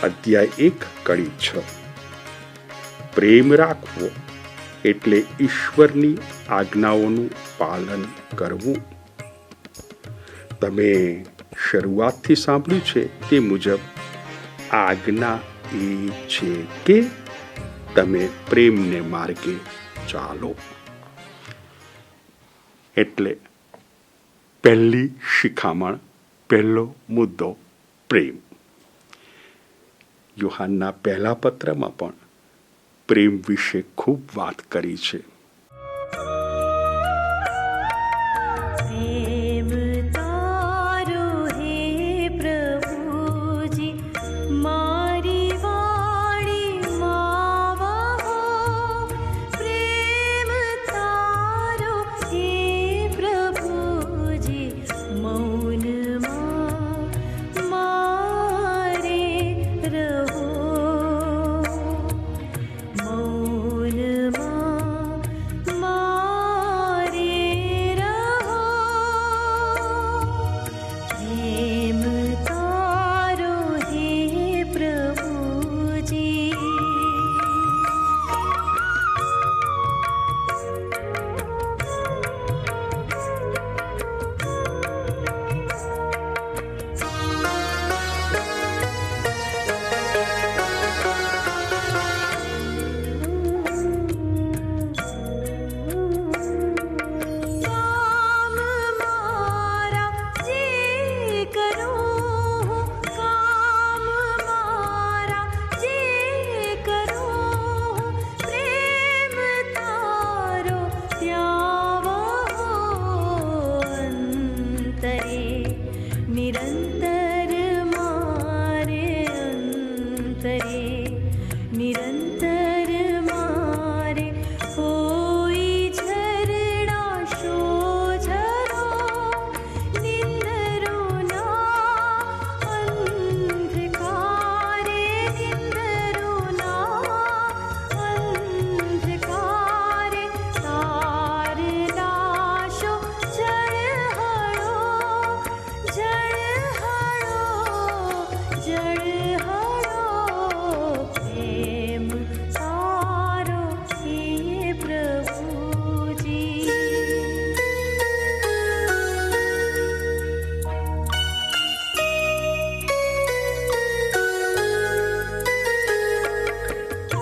અધ્યાય 1 કડી 6. પ્રેમ રાખવો એટલે ઈશ્વરની આજ્ઞાઓનું પાલન કરવું. તમે શરૂઆતથી સાંભળ્યું છે તે મુજબ આજ્ઞા એ છે કે તમે પ્રેમને માર્ગે ચાલો. એટલે પહેલી શિખામણ, પહેલો મુદ્દો પ્રેમ. યોહાનના પહેલા પત્રમાં પણ પ્રેમ વિશે ખૂબ વાત કરી છે.